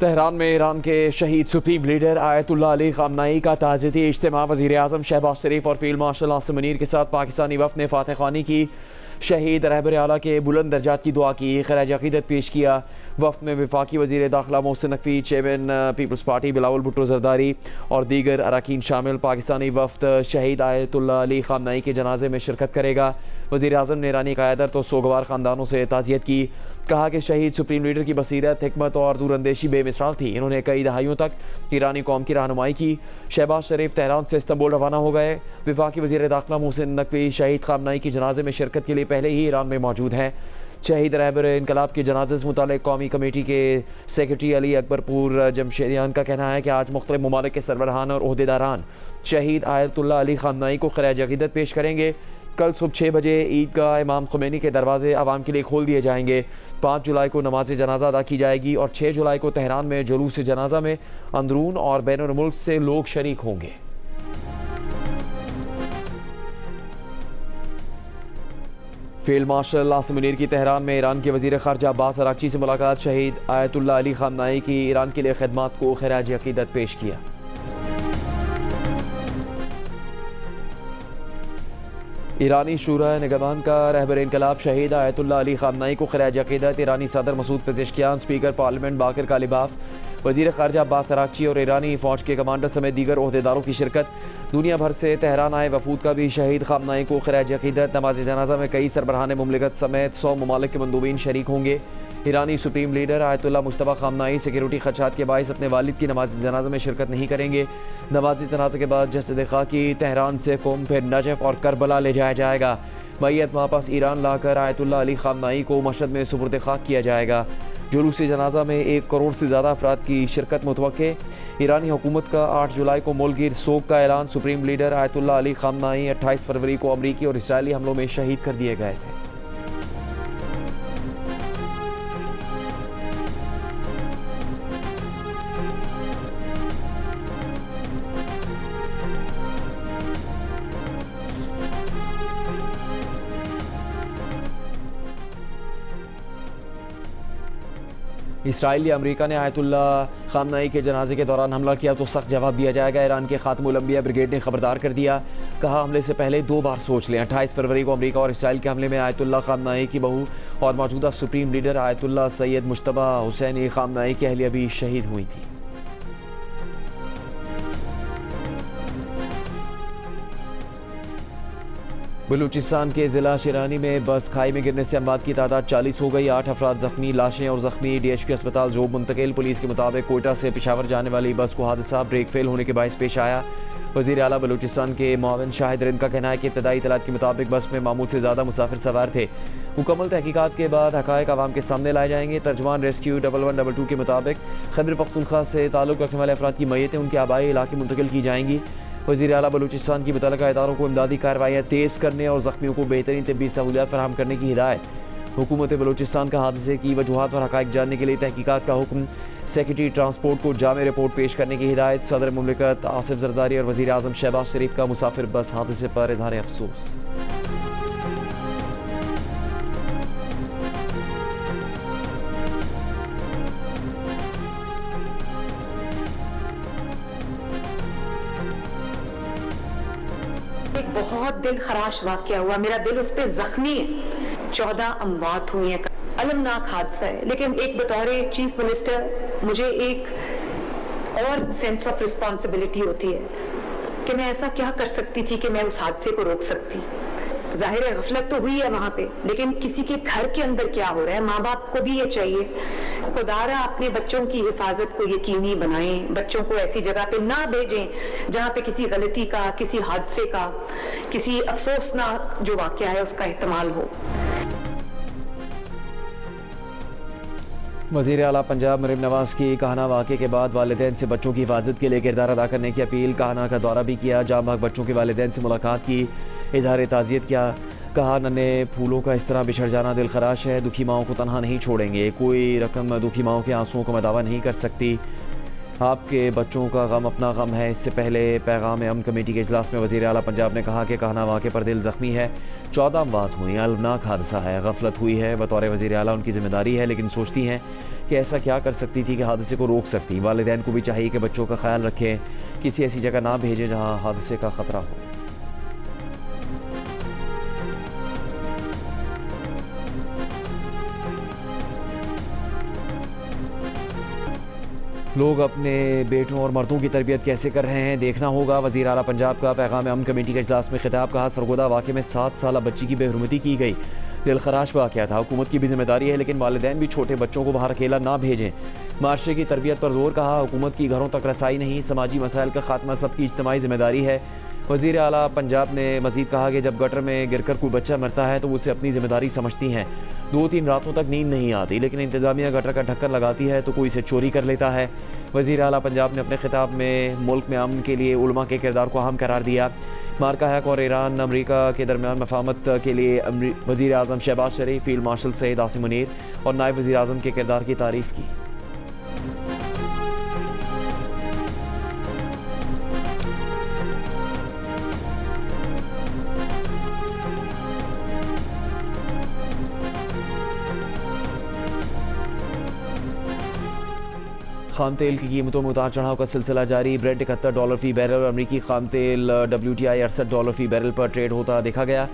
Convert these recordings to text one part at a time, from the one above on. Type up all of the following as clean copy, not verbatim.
Tehran में Iran के शहीद सुप्रीम लीडर आयतुल्लाह अली ख़ामनेई का ताज़ियती इज्तिमा वज़ीर आज़म शहबाज शरीफ और फील्ड मार्शल आसिम मुनीर के साथ पाकिस्तानी वफ़द ने फातह ख़ानी की। शहीद रहबर आला के बुलंद दर्जात की दुआ की, खराज अक़ीदत पेश किया। वफ़द में वफाकी वज़ीर दाखिला Mohsin Naqvi, chairman Peoples Party Bilawal Bhutto Zardari और दीगर अरकान शामिल। पाकिस्तानी वफ़द शहीद आयतुल्लाह अली ख़ामनेई के जनाजे में शिरकत करेगा। वज़ीर आज़म ने ईरानी क़यादत और सोगवार ख़ानदानों से ताज़ियत की। कहा कि शहीद सुप्रीम लीडर की बसीरत, हिकमत और दूरअंदेशी बेमिसाल थी। इन्होंने कई दहाइयों तक ईरानी कौम की रहनुमाई की। शहबाज शरीफ तेहरान से इस्तांबुल रवाना हो गए। वफाकी वज़ीर दाखिला मोहसिन नकवी शहीद ख़ामनेई की जनाजे में शिरकत के लिए पहले ही ईरान में मौजूद हैं। शहीद रहबर इनकलाब के जनाजे से मुतालिक कौमी कमेटी के सेक्रेटरी अली अकबरपुर जमशेदियान का कहना है कि आज मुख्तलिफ ममालिक के सरबराहान और ओहदेदारान शहीद आयतुल्लाह अली ख़ामनेई को खराज अक़ीदत पेश करेंगे। कल सुबह 6 बजे ईदगाह इमाम खुमैनी के दरवाजे आवाम के लिए खोल दिए जाएंगे। 5 जुलाई को नमाज जनाजा अदा की जाएगी और 6 जुलाई को तेहरान में जुलूस जनाजा में अंदरून और बैनुल मुल्क से लोग शरीक होंगे। फील्ड मार्शल आसिम मुनीर की तेहरान में ईरान के वज़ीर ख़ारजा अब्बास अराग़ची से मुलाकात। शहीद आयतुल्लाह अली ख़ामनेई की ईरान के लिए खिदमत को खराज अक़ीदत पेश किया। ईरानी शूरा निगरान का रहबर इनकलाब शहीद आयतुल्लाह अली ख़ामनेई को खराज अक़ीदत। ईरानी सदर मसूद पेज़ेश्कियान, स्पीकर पार्लियामेंट बाकर कालिबाफ, वज़ीर ख़ारजा अब्बास अराग़ची और ईरानी फ़ौज के कमांडर समेत दीगर ओहदेदारों की शिरकत। दुनिया भर से तेहरान आए वफूद का भी शहीद ख़ामनेई को खराज अक़ीदत। नमाज जनाजा में कई सरबराहान मुमलिकत समेत 100 ममालिक के मंदूबीन शरीक होंगे। ईरानी सुप्रीम लीडर आयतुल्लाह मुश्तबा ख़ामनेई सिक्योरिटी ख़दशात के बाइस अपने वालिद की नमाज जनाजा में शिरकत नहीं करेंगे। नमाज जनाजा के बाद जसद खाकी तेहरान से कुम फिर नजफ़ और करबला ले जाया जाएगा। मैयत वापस ईरान लाकर आयतुल्लाह अली ख़ामनेई को मशहद में सुपुर्द खाक किया जाएगा। जुलूस जनाजा में 1 करोड़ से ज़्यादा अफराद की शिरकत मुतवक्के। ईरानी हुकूमत का 8 जुलाई को मुल्क सोग का ऐलान। सुप्रीम लीडर आयतुल्लाह अली ख़ामनेई 28 फरवरी को अमरीकी और इसराइली हमलों में शहीद कर दिए गए थे। इसराइल या अमेरिका ने आयतुल्लाह ख़ामनेई के जनाजे के दौरान हमला किया तो सख्त जवाब दिया जाएगा। ईरान के ख़ातमुल अंबिया ब्रिगेड ने खबरदार कर दिया। कहा, हमले से पहले 2 बार सोच लें। 28 फरवरी को अमेरिका और इसराइल के हमले में आयतुल्लाह ख़ामनेई की बहू और मौजूदा सुप्रीम लीडर आयतुल्लाह सैयद मुश्तबा हुसैन ख़ामनेई की अहलिया भी शहीद हुई थी। बलूचिस्तान के ज़िला शिरानी में बस खाई में गिरने से अमवात की तादाद 40 हो गई। 8 अफराद ज़ख्मी। लाशें और ज़ख्मी DHQ अस्पताल जोब मुंतकिल। पुलिस के मुताबिक कोयटा से पेशावर जाने वाली बस को हादसा ब्रेक फेल होने के बायस पेश आया। वज़ीर आला बलूचिस्तान के मुआविन शाहिद रिंद का कहना है कि इब्तदाई इत्तलात के मुताबिक बस में मामूल से ज़्यादा मुसाफिर सवार थे। मुकम्मल तहकीकात के बाद हक़ाइक़ आवाम के सामने लाए जाएंगे। तर्जुमान रेस्क्यू 1122 के मुताबिक खैबर पख्तूनख्वा से ताल्लुक़ रखने वाले अफराद की मैयतें उनके आबाई इलाके मुंतकिल की जाएंगी। वज़ीर आला बलूचिस्तान की मुतल्लिक़ा इदारों को इमदादी कार्रवाइयाँ तेज़ करने और ज़ख्मियों को बेहतरीन तिब्बी सहूलियात फराहम करने की हिदायत। हुकूमत बलूचिस्तान का हादसे की वजूहात और हक़ाइक़ जानने के लिए तहकीकात का हुक्म। सेक्रेटरी ट्रांसपोर्ट को जामे रिपोर्ट पेश करने की हिदायत। सदर मुमलिकत आसिफ जरदारी और वज़ीर आज़म शहबाज शरीफ का मुसाफिर बस हादसे पर इज़हार अफसोस। एक बहुत दिल खराश वाक़या हुआ, मेरा दिल उस पर जख्मी है। 14 अमवात हुई हैं, अलमनाक हादसा है। लेकिन एक बतौर चीफ मिनिस्टर मुझे एक और सेंस ऑफ रिस्पॉन्सिबिलिटी होती है कि मैं ऐसा क्या कर सकती थी कि मैं उस हादसे को रोक सकती। जाहिर है गफलत तो हुई है वहां पे, लेकिन किसी के घर के अंदर क्या हो रहा है, माँ बाप को भी ये चाहिए खुदारा अपने बच्चों की हिफाजत को यकीनी बनाएं। बच्चों को ऐसी जगह पे ना भेजें जहाँ पे किसी गलती का, किसी हादसे का, किसी अफसोसनाक जो वाक़या है उसका एहतमाल हो। वज़ीर आला पंजाब मरीम नवाज़ की काहना वाक़े के बाद वालिदैन से बच्चों की हिफाजत के लिए किरदार अदा करने की अपील। काहना का दौरा भी किया। जाँ भाग बच्चों के वालिदैन से मुलाकात की, इजहार ताज़ियत किया। कहा, नन्हे फूलों का इस तरह बिछड़ जाना दिल खराश है। दुखी माओं को तनहा नहीं छोड़ेंगे। कोई रकम दुखी माओं के आंसुओं को मदावा नहीं कर सकती। आपके बच्चों का गम अपना गम है। इससे पहले पैगाम अमन कमेटी के इजलास में वज़ीर आला पंजाब ने कहा कि कहना वाक़े पर दिल ज़ख्मी है। 14 अमवात हुई, अलवनाक हादसा है, गफलत हुई है। बतौर वज़ीर आला उनकी ज़िम्मेदारी है, लेकिन सोचती हैं कि ऐसा क्या कर सकती थी कि हादसे को रोक सकती। वालिदैन को भी चाहिए कि बच्चों का ख्याल रखें, किसी ऐसी जगह ना भेजें जहाँ हादसे का ख़तरा हो। लोग अपने बेटों और मर्दों की तरबियत कैसे कर रहे हैं देखना होगा। वज़ीर आला पंजाब का पैगाम अमन कमेटी के इजलास में खिताब। कहा, सरगोदा वाक़े में 7 साल बच्ची की बेहरमती की गई, दिल खराश वाक़या था। हुकूमत की भी जिम्मेदारी है, लेकिन वालिदैन भी छोटे बच्चों को बाहर अकेला ना भेजें। माशरे की तरबियत पर जोर। कहा, हुकूमत की घरों तक रसाई नहीं, समाजी मसाइल का खात्मा सबकी इज्तिमाई जिम्मेदारी है। वज़ीर आला पंजाब ने मज़ीद कहा कि जब गटर में गिरकर कोई बच्चा मरता है तो उसे अपनी ज़िम्मेदारी समझती हैं। 2-3 रातों तक नींद नहीं आती, लेकिन इंतज़ामिया गटर का ढक्कन लगाती है तो कोई इसे चोरी कर लेता है। वज़ीर आला पंजाब ने अपने खिताब में मुल्क में अमन के लिए उलमा के किरदार को अहम करार दिया। मार्का हैक और ईरान अमरीका के दरमियान मफाहमत के लिए वज़ीर आज़म शहबाज शरीफ, फील्ड मार्शल सैयद आसिम मुनीर और नायब वज़ीर आज़म के किरदार की तारीफ़ की। खाम तेल की कीमतों में उतार चढ़ाव का सिलसिला जारी। ब्रेड $71 फ़ी बैरल और अमरीकी खाम तेल WTI $68 फ़ी बैरल पर ट्रेड होता देखा गया।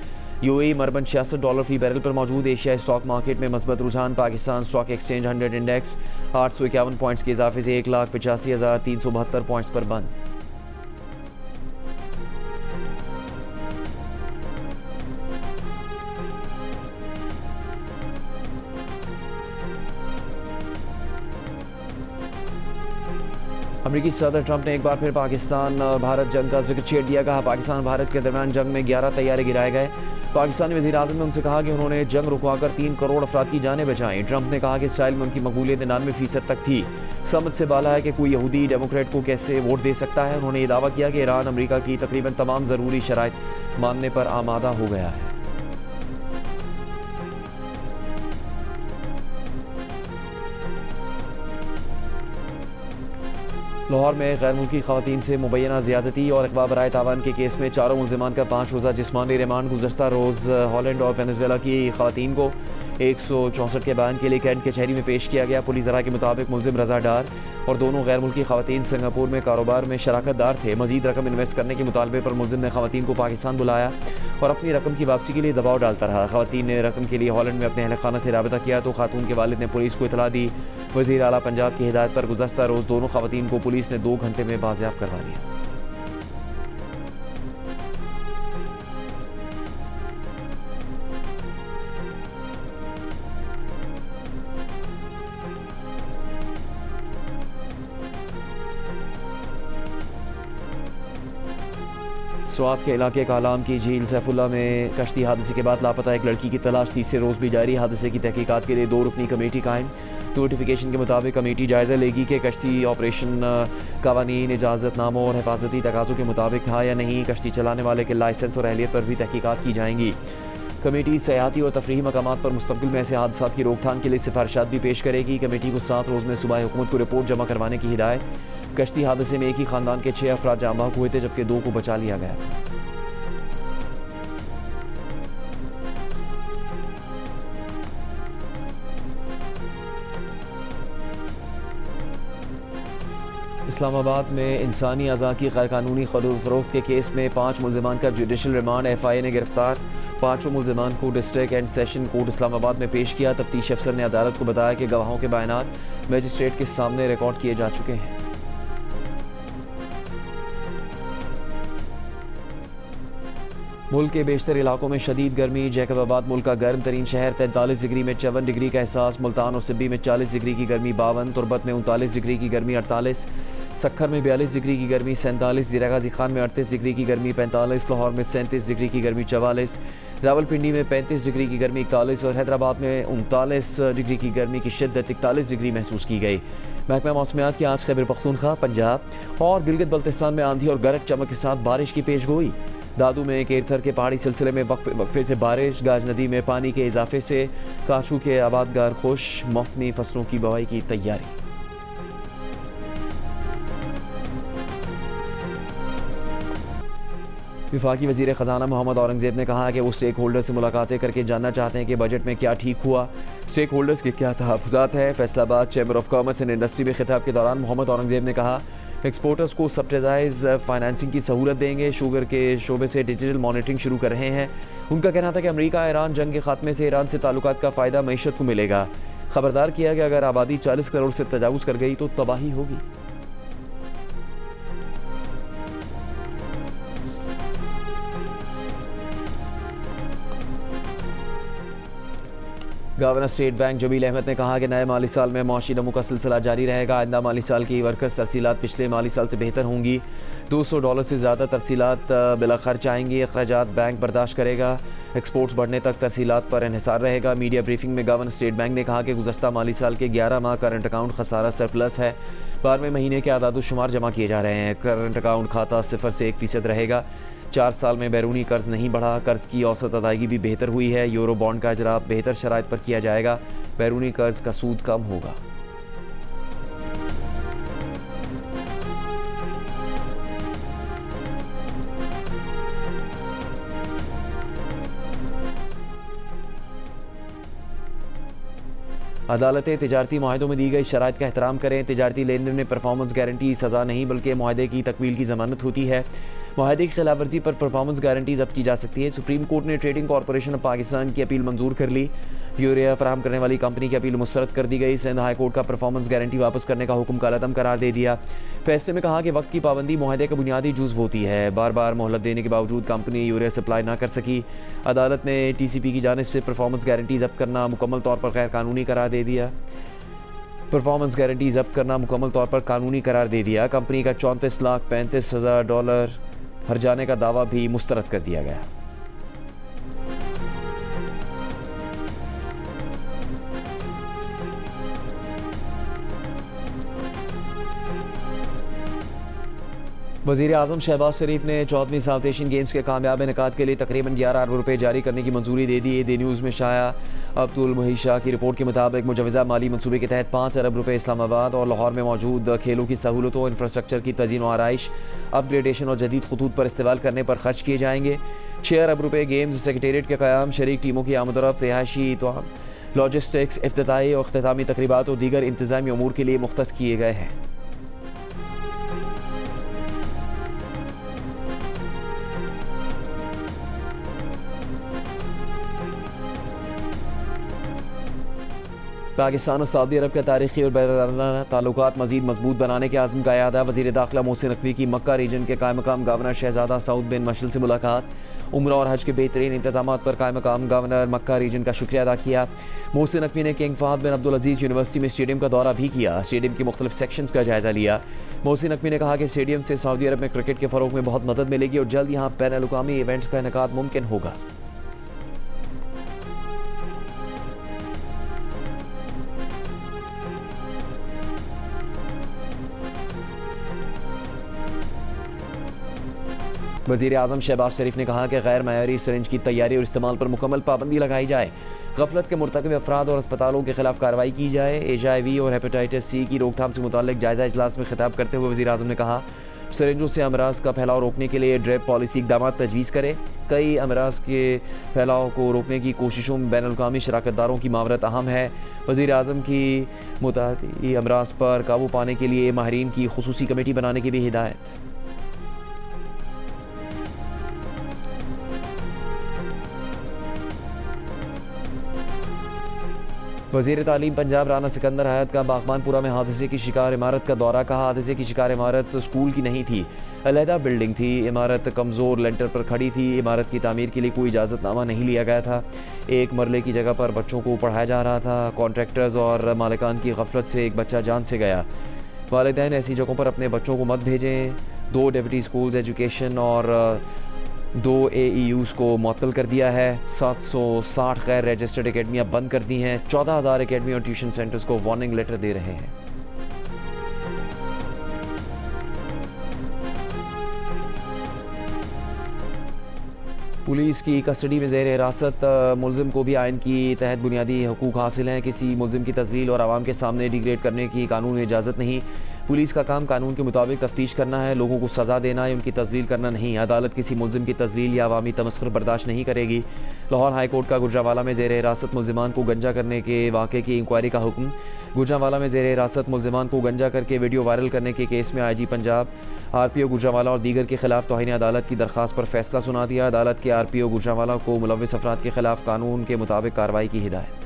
UAE मरबन $66 फ़ी बैरल पर मौजूद। एशिया स्टॉक मार्केट में मस्बत रुझान। Pakistan stock exchange 100 index 851 points के इजाफे से 1,85,372 पॉइंट्स पर बंद। अमरीकी सदर ट्रंप ने एक बार फिर पाकिस्तान भारत जंग का जिक्र छेड़ दिया। कहा, पाकिस्तान भारत के दरमियान जंग में 11 तैयारे गिराए गए। पाकिस्तानी वज़ीर आज़म ने उनसे कहा कि उन्होंने जंग रुकवाकर 3 करोड़ अफराद की जानें बचाई। ट्रंप ने कहा कि इसराइल में उनकी मकबूलियत 99% तक थी। समझ से बाला है कि कोई यहूदी डेमोक्रेट को कैसे वोट दे सकता है। उन्होंने ये दावा किया कि ईरान अमरीका की तकरीबन तमाम ज़रूरी शराइत मानने पर आमादा हो गया है। लाहौर में गैर मुल्की खवातीन से मुबैना ज़्यादती और अगवा बराए तावान के केस में 4 मुल्ज़िमान का 5 रोज़ा जिस्मानी रिमांड। गुज़श्ता रोज़ हॉलैंड और वेनेज़ुएला की खवातीन को 164 के बयान के लिए कैंट कचहरी में पेश किया गया। पुलिस ज़रा के मुताबिक मुल्ज़िम रज़ा डार और दोनों गैर मुल्की खवातीन सिंगापुर में कारोबार में शराकत दार थे। मज़ीद रकम इन्वेस्ट करने के मुतालबे पर मुल्ज़िम ने खवातीन को पाकिस्तान बुलाया और अपनी रकम की वापसी के लिए दबाव डालता रहा। खवातीन ने रकम के लिए हॉलैंड में अपने अहल खाना से राबिता किया तो खातून के वालिद ने पुलिस को इतला दी। वज़ीर आला पंजाब की हिदायत पर गुज़श्ता रोज़ दोनों खवातीन को पुलिस ने 2 घंटे में बाजियाब करवा लिया। स्वात के इलाके कालाम की झील सैफुल्ला में कश्ती हादसे के बाद लापता एक लड़की की तलाश तीसरे रोज़ भी जारी। हादसे की तहकीकात के लिए 2 रुकनी कमेटी कायम। नोटिफिकेशन के मुताबिक कमेटी जायज़ा लेगी कि कश्ती ऑपरेशन कावानीन, इजाज़तनामों और हिफाजती तकाज़ों के मुताबिक था या नहीं। कश्ती चलाने वाले के लाइसेंस और अहलियत पर भी तहकीकात की जाएंगी। कमेटी सयाहती और तफरीही मकामात पर मुस्तक़बिल में ऐसे हादसात की रोकथाम के लिए सिफारिशात भी पेश करेगी। कमेटी को 7 रोज़ में सूबाई हुकूमत को रिपोर्ट जमा करवाने की हिदायत। कश्ती हादसे में एक ही ख़ानदान के 6 अफराद जाँ बहक हुए थे, जबकि 2 को बचा लिया गया था। इस्लामाबाद में इंसानी अज़ा की गैरकानूनी खरीद फरोख्त के केस में 5 मुल्ज़िमान का जुडिशल रिमांड। FIA ने गिरफ्तार 5 मुल्ज़िमान को district and session court Islamabad में पेश किया। तफ्तीश अफसर ने अदालत को बताया कि गवाहों के बयानात मजिस्ट्रेट के सामने रिकॉर्ड किए जा चुके हैं। मुल्क के बेशतर इलाकों में शदीद गर्मी। जैकबाबाद मुल्क का गर्म तरीन शहर 43 डिग्री में 54 डिग्री का एहसास। मुल्तान और सिब्बी में 40 डिग्री की गर्मी 52, तुरबत में 39 डिग्री की गर्मी 48, सक्खर में 42 डिग्री की गर्मी 47, ज़ीरा गाज़ी खान में 38 डिग्री की गर्मी 45, लाहौर में 37 डिग्री की गर्मी 44, रावलपिंडी में 35 डिग्री की गर्मी 41 और हैदराबाद में 39 डिग्री की गर्मी की शिद्दत 41 डिग्री महसूस की गई। महकमा मौसमियात की आज खैबर पख्तूनख्वा, पंजाब और गिलगित बल्तिस्तान में आंधी और गरज चमक के साथ बारिश की पेशगोई। दादू में केरथर के पहाड़ी सिलसिले में वक्फे से बारिश। गाज नदी में पानी के इजाफे से काशू के आबादगार खुश। मौसमी फसलों की बुआई की तैयारी। वफाकी वज़ीर ख़जाना मोहम्मद औरंगज़ेब ने कहा कि वो स्टेक होल्डर से मुलाकातें करके जानना चाहते हैं कि बजट में क्या ठीक हुआ, स्टेक होल्डर्स के क्या तहफ़्फ़ुज़ात हैं। Faisalabad chamber of commerce and industry में खिताब के दौरान मोहम्मद औरंगज़ेब ने कहा एक्सपोर्टर्स को सब्सिडाइज फाइनेंसिंग की सहूलत देंगे। शुगर के शोबे से डिजिटल मॉनिटरिंग शुरू कर रहे हैं। उनका कहना था कि अमेरिका ईरान जंग के खात्मे से ईरान से ताल्लुकात का फ़ायदा मईशत को मिलेगा। खबरदार किया कि अगर आबादी 40 करोड़ से तजावुज़ कर गई तो तबाही होगी। Governor State Bank Jamil Ahmed ने कहा कि नए माली साल में मौशी नमू का सिलसिला जारी रहेगा। आइंदा माली साल की वर्कर्स तरसीलात पिछले माली साल से बेहतर होंगी। $200 से ज़्यादा तरसीलात बिला खर्च आएंगी। अखराजात बैंक बर्दाश्त करेगा। एक्सपोर्ट्स बढ़ने तक तरसीलात पर इन्हिसार रहेगा। मीडिया ब्रीफिंग में गवर्नर स्टेट बैंक ने कहा कि गुज़श्ता माली साल के 11 माह करंट अकाउंट खसारा सरप्लस है। 12वें महीने के आदाद-ओ-शुमार जमा किए जा रहे हैं। करंट अकाउंट खाता 0 से 1% रहेगा। 4 साल में बैरूनी कर्ज नहीं बढ़ा। कर्ज की औसत अदायगी भी बेहतर हुई है। यूरो बॉन्ड का इजरा बेहतर शराइत पर किया जाएगा। बैरूनी कर्ज का सूद कम होगा। अदालतें तिजारती माहिदों में दी गई शराइत का एहतराम करें। तिजारती लेन देन में परफॉर्मेंस गारंटी सज़ा नहीं बल्कि माहदे की तकमील की ज़मानत होती है। माहदे की खिलाफ वर्जी पर परफॉर्मेंस गारंटी जब्त की जा सकती है। सुप्रीम कोर्ट ने ट्रेडिंग कॉरपोरेशन ऑफ पाकिस्तान की अपील मंजूर कर ली। यूरिया फराहम करने वाली कंपनी की अपील मुस्तरद कर दी गई। सिंध हाई कोर्ट का परफॉर्मेंस गारंटी वापस करने का हुक्म कालअदम करार दे दिया। फैसले में कहा कि वक्त की पाबंदी माहदे का बुनियादी जुज़ होती है। बार बार मोहलत देने के बावजूद कंपनी यूरिया सप्लाई ना कर सकी। अदालत ने TCP की जानिब से परफॉर्मेंस गारंटी जब्त करना मुकम्मल तौर पर गैर कानूनी करार दे दिया। परफॉर्मेंस गारंटी जब्त करना मुकम्मल तौर पर कानूनी करार दे दिया। कंपनी का $34,35,000 हर्जाने का दावा भी मुस्तरद कर दिया गया। वज़ीर आज़म शहबाज शरीफ ने 14वीं साउथ एशियन गेम्स के कामयाब इनेकाद के लिए तकरीबन 11 अरब रुपये जारी करने की मंजूरी दे दी। दी न्यूज़ में शाया अब्दुल मुही शाह की रिपोर्ट के मुताबिक मुजवज़ा माली मनसूबे के तहत 5 अरब रुपये इस्लामाबाद और लाहौर में मौजूद खेलों की सहूलतों और इंफ्रास्ट्रक्चर की तज़ीन व आराइश, अपग्रेडेशन और जदीद खतूत पर इस्तेमाल करने पर खर्च किए जाएंगे। 6 अरब रुपये गेम्स सेक्रेटेरिएट के क़याम, शरीक टीमों की आमदरफ्त, रिहायशी तोहम, लॉजिस्टिक्स, इफ्तिताही और अख्तितामी तकरीबात और दीगर इंतज़ामी अमूर के लिए मुख्तस किए गए हैं। पाकिस्तान और सऊदी अरब के तारीखी और बैनुल-अक़वामी ताल्लुकात मज़ीद मजबूत बनाने के आज़म का यादा। वज़ीर दाखिला मोहसिन नकवी की मक्का रीजन के कायम मकाम गवर्नर शहजादा सऊद बिन मशल से मुलाकात। उम्रा और हज के बेहतरीन इंतजाम पर कायम मकाम गवर्नर मक्का रीजन का शुक्रिया अदा किया। मोहसिन नकवी ने किंग फहद बिन अब्दुल अजीज़ यूनिवर्सिटी में स्टेडियम का दौरा भी किया। स्टेडियम के मुख्तलिफ सेक्शंस का जायज़ा लिया। मोहसिन नकवी ने कहा कि स्टेडियम से सऊदी अरब में क्रिकेट के फ़रोग़ में बहुत मदद मिलेगी और जल्द यहाँ बैनुल-अक़वामी इवेंट्स का इनेकाद मुमकिन होगा। वज़ीर आज़म शहबाज शरीफ ने कहा कि गैर मयारी सिरिंज की तैयारी और इस्तेमाल पर मुकम्मल पाबंदी लगाई जाए। गफलत के मुर्तकिब अफराद और अस्पतालों के खिलाफ कार्रवाई की जाए। HIV और हेपेटाइटिस C की रोकथाम से मुताल्लिक जायज़ा इजलास में खिताब करते हुए वज़ीर आज़म ने कहा सिरिंजों से अमराज का फैलाव रोकने के लिए ड्रेप पॉलिसी इक़दाम तजवीज़ करे। कई अमराज के फैलाव को रोकने की कोशिशों में बैनुल-अक़वामी शराकतदारों की मावरत अहम है। वज़ीर आज़म की मुतादी अमराज पर काबू पाने के लिए माहिरीन की खुसूसी कमेटी बनाने की भी हिदायत। वज़ीर तालीम पंजाब राना सिकंदर हयात का बागबानपुरा में हादसे की शिकार इमारत का दौरा। कहा हादसे की शिकार इमारत स्कूल की नहीं थी, अलहदा बिल्डिंग थी। इमारत कमज़ोर लेंटर पर खड़ी थी। इमारत की तामीर के लिए कोई इजाज़तनामा नहीं लिया गया था। एक मरले की जगह पर बच्चों को पढ़ाया जा रहा था। कॉन्ट्रैक्टर्स और मालिकान की गफलत से एक बच्चा जान से गया। वालिदैन ऐसी जगहों पर अपने बच्चों को मत भेजें। 2 डेप्यूटी स्कूल्स एजुकेशन और 2 AEUs को मुअत्तल कर दिया है। 760 गैर रजिस्टर्ड अकेडमियाँ बंद कर दी हैं। 14,000 अकेडमी और ट्यूशन सेंटर्स को वार्निंग लेटर दे रहे हैं। पुलिस की कस्टडी में ज़ेर हिरासत मुलजिम को भी आइन की तहत बुनियादी हकूक़ हासिल हैं। किसी मुलजिम की तज़लील और आवाम के सामने डिग्रेड करने की कानून में इजाज़त नहीं। पुलिस का काम कानून के मुताबिक तफ्तीश करना है, लोगों को सज़ा देना है, उनकी तजलील करना नहीं। अदालत किसी मुलजिम की तजलील या अवामी तमस्खुर बर्दाश्त नहीं करेगी। लाहौर हाई कोर्ट का गुजरांवाला में ज़ेर हिरासत मुलजिमान को गंजा करने के वाक़े की इंक्वायरी का हुक्म। गुजरांवाला में ज़ेर हिरासत मुलजिमान को गंजा करके वीडियो वायरल करने के केस में IG पंजाब, RPO गुजरांवाला और दीगर के खिलाफ तौहीन अदालत की दरख्वास्त पर फैसला सुना दिया। अदालत के RPO गुजरांवाला को मुलव्विस अफराद के खिलाफ कानून के मुताबिक कार्रवाई की हिदायत।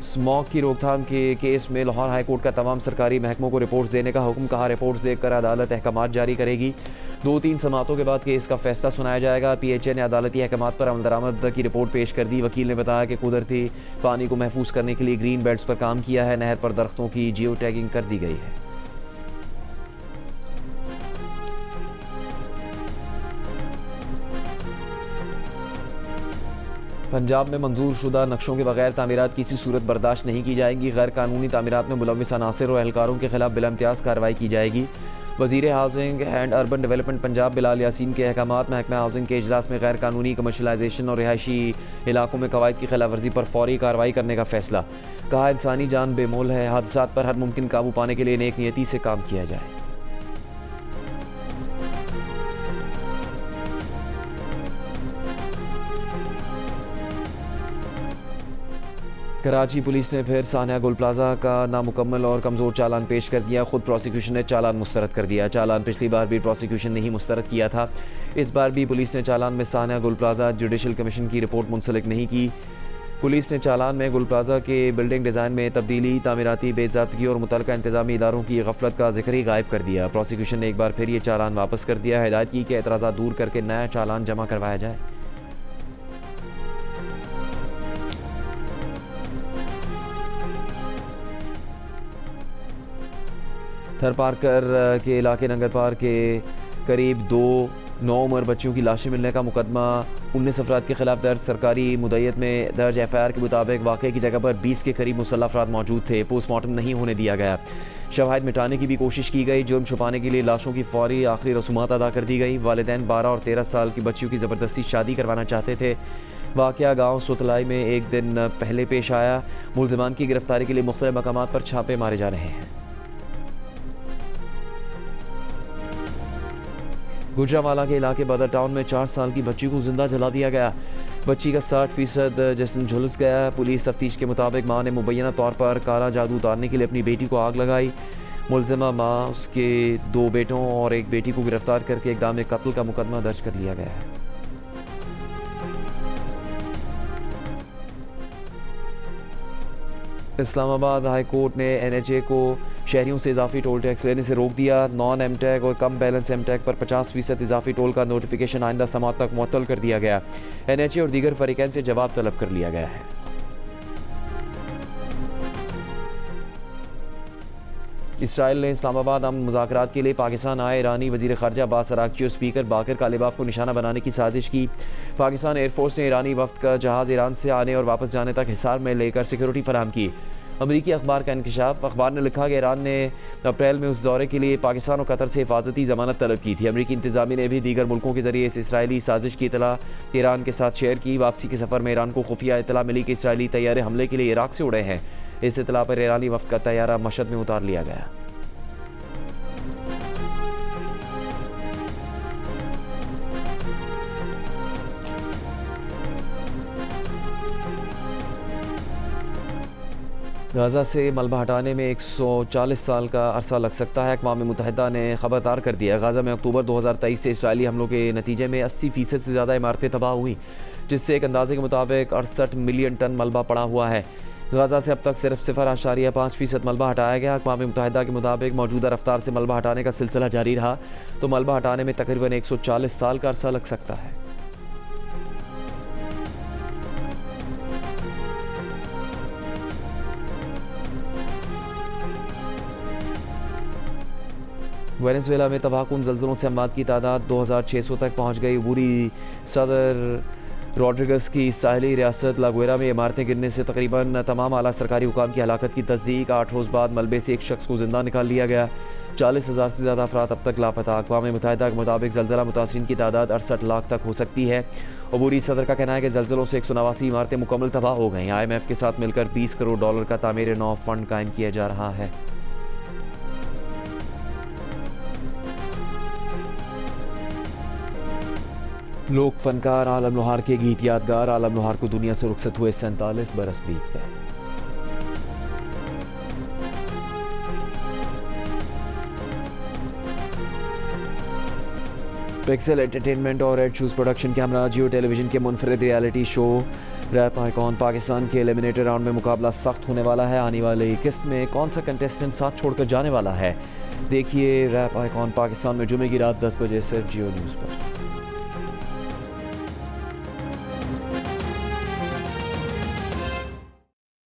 स्मॉग की रोकथाम के केस में लाहौर हाई कोर्ट का तमाम सरकारी महकमों को रिपोर्ट्स देने का हुक्म। कहा, रिपोर्ट्स देखकर अदालत अहकामात जारी करेगी। 2-3 समातों के बाद केस का फैसला सुनाया जाएगा। PHA ने अदालती अहकामात पर अमल दरामद की रिपोर्ट पेश कर दी। वकील ने बताया कि कुदरती पानी को महफूज करने के लिए ग्रीन बेल्ट्स पर काम किया है। नहर पर दरख्तों की जियो टैगिंग कर दी गई है। पंजाब में मंजूर शुदा नक्शों के बगैर तामीरात किसी सूरत बर्दाश्त नहीं की जाएंगी। गैर कानूनी तामीरात में मुलव्विस अनासिर और एहलकारों के खिलाफ बिलाइम्तियाज कार्रवाई की जाएगी। वज़ीर housing and urban development Punjab Bilal Yasin के अहकामात महकमा हाउसिंग के इजलास में गैर कानूनी कमर्शलाइजेशन और रिहायशी इलाकों में कवायद की खिलाफ वर्जी पर फौरी कार्रवाई करने का फैसला। कहा, इंसानी जान बेमोल है, हादसात पर हर मुमकिन काबू पाने के लिए नेक नियति से काम किया जाए। कराची पुलिस ने फिर सानिया गुल प्लाजा का नामुकम्मल और कमज़ोर चालान पेश कर दिया। खुद प्रोसिक्यूशन ने चालान मुस्तरद कर दिया। चालान पिछली बार भी प्रोसिक्यूशन ने ही मुस्तरद किया था। इस बार भी पुलिस ने चालान में सानिया गुल प्लाजा जुडिशल कमीशन की रिपोर्ट मुंसलिक नहीं की। पुलिस ने चालान में गुल प्लाजा के बिल्डिंग डिज़ाइन में तब्दीली, तामीराती बेज़ाब्तगी और मुतल्लिका इंतजामी इदारों की गफलत का जिक्र ही गायब कर दिया। प्रोसिक्यूशन ने एक बार फिर ये चालान वापस कर दिया। हिदायत की कि एतराज़ात दूर करके नया चालान जमा करवाया जाए। थर पार्कर के इलाके नंगर पार के करीब 2 नौउम्र बच्चियों की लाशें मिलने का मुकदमा 19 अफराद के खिलाफ दर्ज। सरकारी मुद्दत में दर्ज FIR के मुताबिक वाक़े की जगह पर 20 के करीब मुसल्लह अफराद मौजूद थे। पोस्टमार्टम नहीं होने दिया गया। शवाहिद मिटाने की भी कोशिश की गई। जुर्म छुपाने के लिए लाशों की फौरी आखिरी रसूमात अदा कर दी गई। वालिदैन 12 और 13 साल की बच्चियों की ज़बरदस्ती शादी करवाना चाहते थे। वाक़या गाँव सुतलाई में एक दिन पहले पेश आया। मुलज़िमान की गिरफ्तारी के लिए मुख्तलिफ मकामात पर छापे मारे जा रहे हैं। गुजरांवाला के इलाके बदर टाउन में 4 साल की बच्ची को जिंदा जला दिया गया। बच्ची का 60% जिस्म झुलस गया। पुलिस तफ्तीश के मुताबिक मां ने मुबैना तौर पर काला जादू उतारने के लिए अपनी बेटी को आग लगाई। मुलजिमा मां, उसके 2 बेटों और एक बेटी को गिरफ्तार करके इक़दाम कत्ल का मुकदमा दर्ज कर लिया गया है। इस्लामाबाद हाई कोर्ट ने NHA को शहरियों से इजाफी टोल टैक्स लेने से रोक दिया। नॉन एमटेक और कम बैलेंस एमटेक पर 50% इजाफी टोल का नोटिफिकेशन आइंदा समात तक मुअत्तल कर दिया गया। NHA और दीगर फरीकैन से जवाब तलब कर लिया गया है। इसराइल ने इस्लामाबाद अमन मुज़ाकरात के लिए पाकिस्तान आए ईरानी वज़ीर ख़ारजा अब्बास अराग़ची और स्पीकर बाकर कालिबाफ को निशाना बनाने की साजिश की। पाकिस्तान एयरफोर्स ने ईरानी वफ़द का जहाज़ ईरान से आने और वापस जाने तक हिसार में लेकर सिक्योरिटी फराहम की। अमरीकी अखबार का इंकशाफ। अखबार ने लिखा कि ईरान ने अप्रैल में उस दौरे के लिए पाकिस्तान और कतर से हिफाजती ज़मानत तलब की थी। अमरीकी इंतज़ामिया ने भी दीगर मुल्कों के ज़रिए इस इसराइली साजिश की इतला ईरान के साथ शेयर की। वापसी के सफ़र में ईरान को खुफिया इतला मिली कि इसराइली तैयारे हमले के लिए इराक से उड़े हैं। इस इतला पर ईरानी वफ़द का तैयारा मशहद में उतार लिया गया। गाज़ा से मलबा हटाने में 140 साल का अरसा लग सकता है। अक़वाम मुत्तहिदा ने खबरदार कर दिया। गाज़ा में अक्टूबर 2023 से इसराइली हमलों के नतीजे में 80% से ज़्यादा इमारतें तबाह हुई, जिससे एक अंदाजे के मुताबिक 68 मिलियन टन मलबा पड़ा हुआ है। गाज़ा से अब तक सिर्फ 0.5% मलबा हटाया गया। अक़वाम मुत्तहिदा के मुताबिक मौजूदा रफ्तार से मलबा हटाने का सिलसिला जारी रहा तो मलबा हटाने में तकरीबन 140 साल का अरसा लग सकता है। वेनेज़ुएला में तबाहकुन ज़ल्ज़लों से अमवात की तादाद 2600 तक पहुँच गई। अबूरी सदर रॉड्रिगस की साहली रियासत लागुएरा में इमारतें गिरने से तकरीबन तमाम आला सरकारी हुकाम की हलाकत की तस्दीक। 8 रोज़ बाद मलबे से एक शख्स को जिंदा निकाल लिया गया। 40,000 से ज़्यादा अफराद अब तक लापता। अक़वाम मुत्तहिदा के मुताबिक ज़लज़ला मुतासिरीन की तादाद 68 लाख तक हो सकती है। अबूरी सदर का कहना है कि ज़लज़लों से 189 इमारतें मुकम्मल तबाह हो गई। IMF के साथ मिलकर $20 करोड़ का तामीर नौ फंड कायम किया जा रहा है। लोक फनकार आलम लोहार के गीत यादगार। आलम लोहार को दुनिया से रुखसत हुए 47 बरस बीत गए। पिक्सल एंटरटेनमेंट और रेड शूज़ प्रोडक्शन के हमरा जियो टेलीविजन के मुनफरिद reality show rap icon Pakistan के एलिमिनेटर राउंड में मुकाबला सख्त होने वाला है। आने वाली किस्त में कौन सा कंटेस्टेंट साथ छोड़कर जाने वाला है, देखिए रैप आइकॉन पाकिस्तान में जुमे की रात 10 बजे सिर्फ जियो न्यूज़ पर।